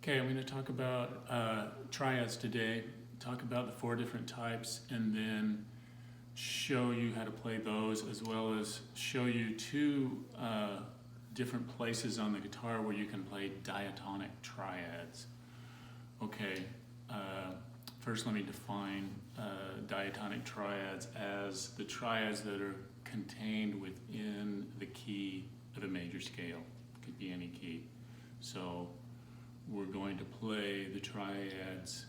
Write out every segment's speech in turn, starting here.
Okay, I'm going to talk about triads today, talk about the 4 different types, and then show you how to play those, as well as show you 2 different places on the guitar where you can play diatonic triads. Okay, first let me define diatonic triads as the triads that are contained within the key of a major scale. It could be any key. So we're going to play the triads,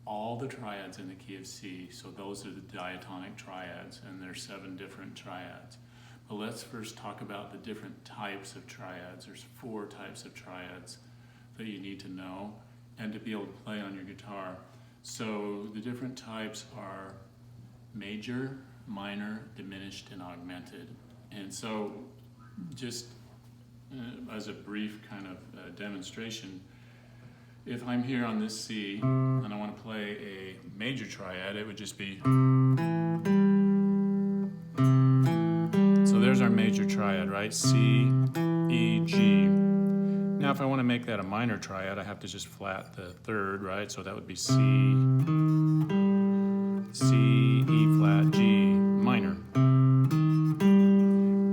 all the triads in the key of C. So those are the diatonic triads, and there's 7 different triads. But let's first talk about the different types of triads. There's 4 types of triads that you need to know and to be able to play on your guitar. So the different types are major, minor, diminished, and augmented. And so just as a brief kind of demonstration, if I'm here on this C and I want to play a major triad, it would just be. So there's our major triad, right? C, E, G. Now if I want to make that a minor triad, I have to just flat the 3rd, right? So that would be C, C, E flat, G, minor.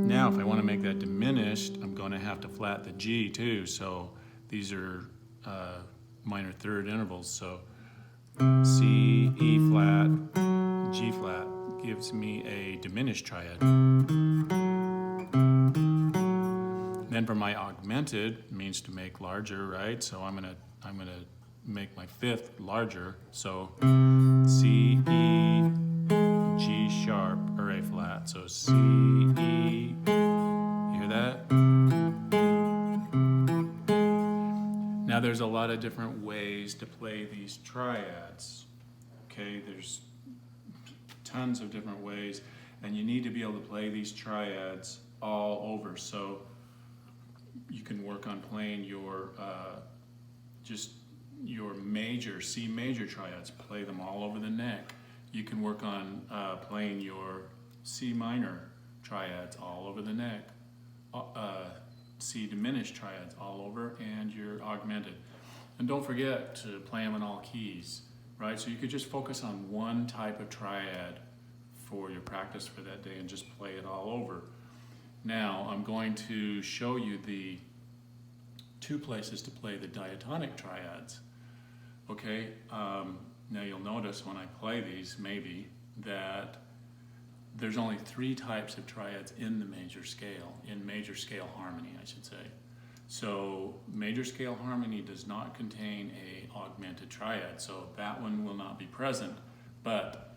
Now if I want to make that diminished, I'm going to have to flat the G too. So these are minor 3rd intervals. So C, E flat, G flat gives me a diminished triad. Then for my augmented, means to make larger, right? So I'm gonna make my 5th larger. So C, E, G sharp, or A flat. So C, E, you hear that? Now there's a lot of different ways to play these triads. Okay, there's tons of different ways, and you need to be able to play these triads all over. So you can work on playing your just your major C major triads. Play them all over the neck. You can work on playing your C minor triads all over the neck. C diminished triads all over, and your augmented. And don't forget to play them in all keys, right? So you could just focus on one type of triad for your practice for that day and just play it all over. Now I'm going to show you the 2 places to play the diatonic triads. Okay, now you'll notice when I play these maybe that there's only 3 types of triads in the major scale, in major scale harmony, I should say. So major scale harmony does not contain a augmented triad, so that one will not be present, but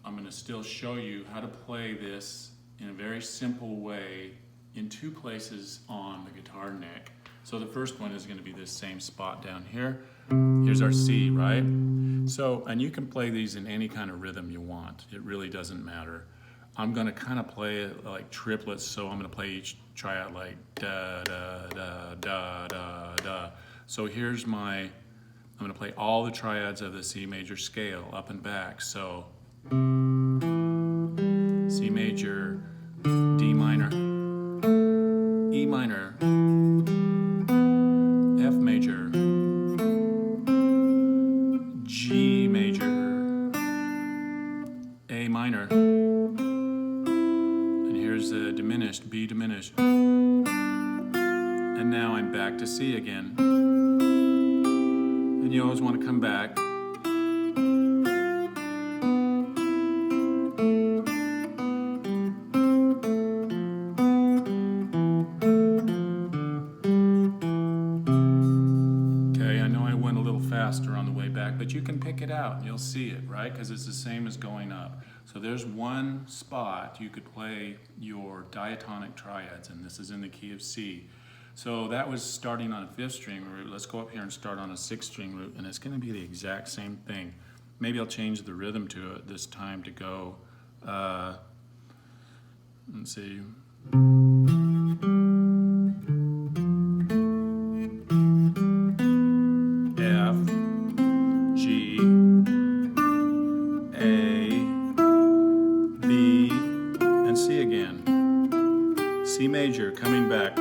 I'm going to still show you how to play this in a very simple way in 2 places on the guitar neck. So the first one is going to be this same spot down here. Here's our C, right? So, and you can play these in any kind of rhythm you want. It really doesn't matter. I'm going to kind of play it like triplets, so I'm going to play each triad like da, da, da, da, da, da. So here's I'm going to play all the triads of the C major scale, up and back. So C major, D minor, E minor, F major, G major, A minor, and here's the diminished, B diminished. And now I'm back to C again. And you always want to come back. Faster on the way back, but you can pick it out and you'll see it, right? Because it's the same as going up. So there's one spot you could play your diatonic triads, and this is in the key of C. So that was starting on a 5th string root. Let's go up here and start on a 6th string root, and it's going to be the exact same thing. Maybe I'll change the rhythm to it this time to go, let's see. C major coming back,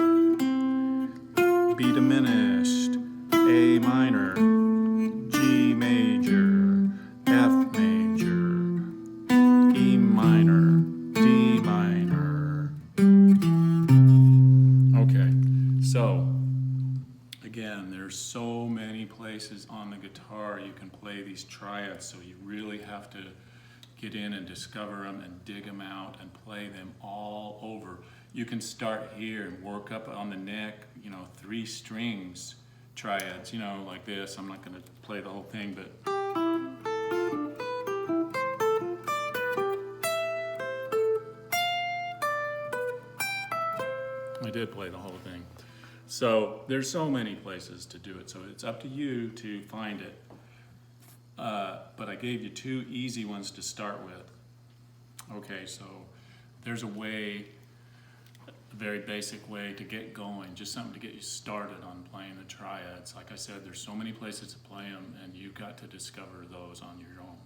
B diminished, A minor, G major, F major, E minor, D minor. Okay, so again, there's so many places on the guitar you can play these triads, so you really have to get in and discover them and dig them out and play them all over. You can start here and work up on the neck, 3 strings triads, like this. I'm not going to play the whole thing, but I did play the whole thing. So there's so many places to do it, so it's up to you to find it. But I gave you 2 easy ones to start with. Okay, so there's a way, a very basic way to get going, just something to get you started on playing the triads. Like I said, there's so many places to play them, and you've got to discover those on your own.